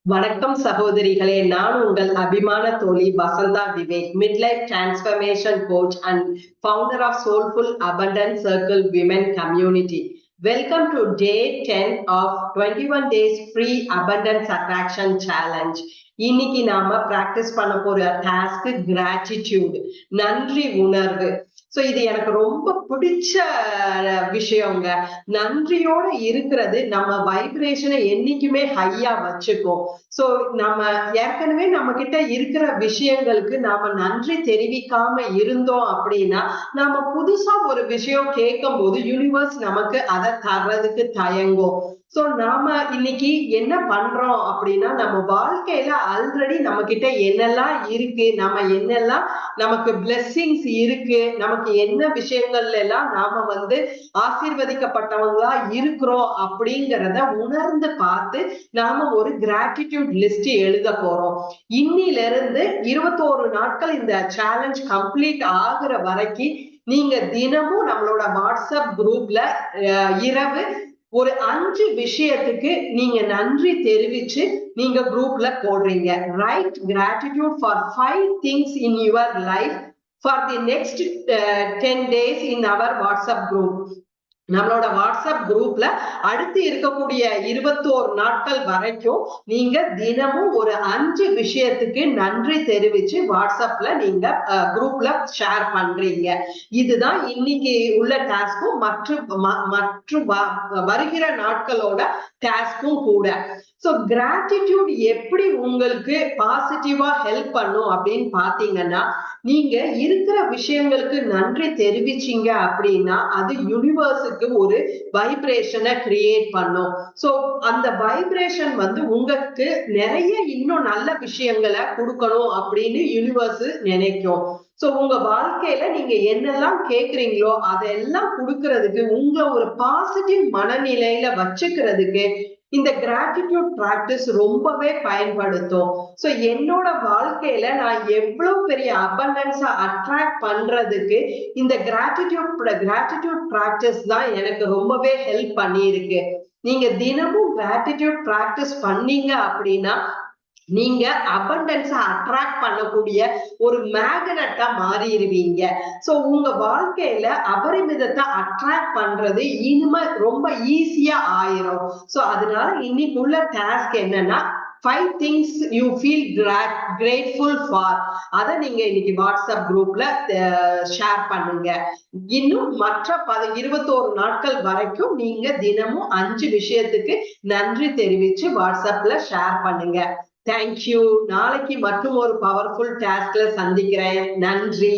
வணக்கம் சகோதரிகளே, நான் உங்கள் அபிமான தோழி Vasantha Vivek, midlife transformation coach and founder of soulful abundant circle women community. Welcome to day 10 of 21 days free abundance attraction challenge. இன்னைக்கு நாம பிராக்டிஸ் பண்ண போற டாஸ்க் கிராட்டிடியூட், நன்றி உணர்வு. சோ இது எனக்கு ரொம்ப பிடிச்ச விஷயங்க. நன்றியோட இருக்கிறது நம்ம வைப்ரேஷனை என்னைக்குமே ஹையா வச்சுக்கும். சோ நம்ம ஏற்கனவே நம்ம கிட்ட இருக்கிற விஷயங்களுக்கு நாம நன்றி தெரிவிக்காம இருந்தோம் அப்படின்னா, நாம புதுசா ஒரு விஷயம் கேட்கும் போது யூனிவர்ஸ் நமக்கு அதை தர்றதுக்கு தயங்கும். சோ நாம இன்னைக்கு என்ன பண்றோம் அப்படின்னா, நம்ம வாழ்க்கையில ஆல்ரெடி நம்ம கிட்ட என்னெல்லாம் இருக்கு, நம்ம என்னெல்லாம் நமக்கு பிளெஸ்ஸிங்ஸ் இருக்கு, நமக்கு என்ன விஷயங்கள்ல எல்லாம் நாம ஆசீர்வதிக்கப்பட்டவங்களா இருக்கிறோம் அப்படிங்கிறத உணர்ந்து பார்த்து நாம ஒரு கிராட்டிடியூட் லிஸ்ட் எழுத போறோம். இன்னில இருந்து 21 நாட்கள் இந்த சேலஞ்ச் கம்ப்ளீட் ஆகுற வரைக்கும் நீங்க தினமும் நம்மளோட வாட்ஸ்அப் குரூப்ல இரவு ஒரு 5 விஷயத்துக்கு நீங்க நன்றி தெரிவிச்சு நீங்க குரூப்ல போடுறீங்க. Write gratitude for 5 things in your life for the next 10 days in our WhatsApp group. நம்மளோட வாட்ஸ்அப் குரூப்ல அடுத்து இருக்கக்கூடிய 21 நாட்கள் வரைக்கும் நீங்க தினமும் ஒரு 5 விஷயத்துக்கு நன்றி தெரிவிச்சு வாட்ஸ்அப்ல நீங்க குரூப்ல ஷேர் பண்றீங்க. இதுதான் இன்னைக்கு உள்ள டாஸ்கும் மற்றும் வருகிற நாட்களோட டாஸ்கும் கூட. சோ கிராட்டிடியூட் எப்படி உங்களுக்கு பாசிட்டிவா ஹெல்ப் பண்ணும் அப்படின்னு பாத்தீங்கன்னா, நீங்க இருக்கிற விஷயங்களுக்கு நன்றி தெரிவிச்சீங்க அப்படின்னா அது யூனிவர்ஸுக்கு ஒரு வைப்ரேஷனை கிரியேட் பண்ணும். சோ அந்த வைப்ரேஷன் உங்களுக்கு நிறைய இன்னும் நல்ல விஷயங்களை கொடுக்கணும் அப்படின்னு யூனிவர்ஸ் நினைக்கும். சோ உங்க வாழ்க்கையில நீங்க என்னெல்லாம் கேக்குறீங்களோ அதெல்லாம் கொடுக்கறதுக்கு, உங்களை ஒரு பாசிட்டிவ் மனநிலையில வச்சுக்கிறதுக்கு இந்த கிராட்டிடியூட் பிராக்டிஸ் ரொம்பவே பயன்படுத்தும். சோ என்னோட வாழ்க்கையில நான் எவ்வளவு பெரிய அபண்டன்ஸா அட்ராக்ட் பண்றதுக்கு இந்த கிராட்டிடியூட் பிராக்டிஸ் தான் எனக்கு ரொம்பவே ஹெல்ப் பண்ணியிருக்கு. நீங்க தினமும் கிராட்டிடியூட் பிராக்டிஸ் பண்ணீங்க அப்படின்னா நீங்க அபண்டன்ஸா அட்ராக்ட் பண்ணக்கூடிய ஒரு மேக்னட்டா மாறிடுவீங்க. சோ உங்க வாழ்க்கையில அபரிமிதத்தை அட்ராக்ட் பண்றது இனிமே ரொம்ப ஈஸியா ஆயிரும். சோ அதனால இன்னைக்கு உள்ள டாஸ்க் என்னன்னா, 5 things you feel grateful for. அத நீங்க இன்னைக்கு வாட்ஸ்அப் குரூப்ல ஷேர் பண்ணுங்க. இன்னும் மற்ற 21 நாட்கள் வரைக்கும் நீங்க தினமும் 5 விஷயத்துக்கு நன்றி தெரிவிச்சு வாட்ஸ்அப்ல ஷேர் பண்ணுங்க. தேங்க்யூ. நாளைக்கு மற்றும் ஒரு பவர்ஃபுல் டாஸ்க்ல சந்திக்கிறேன். நன்றி.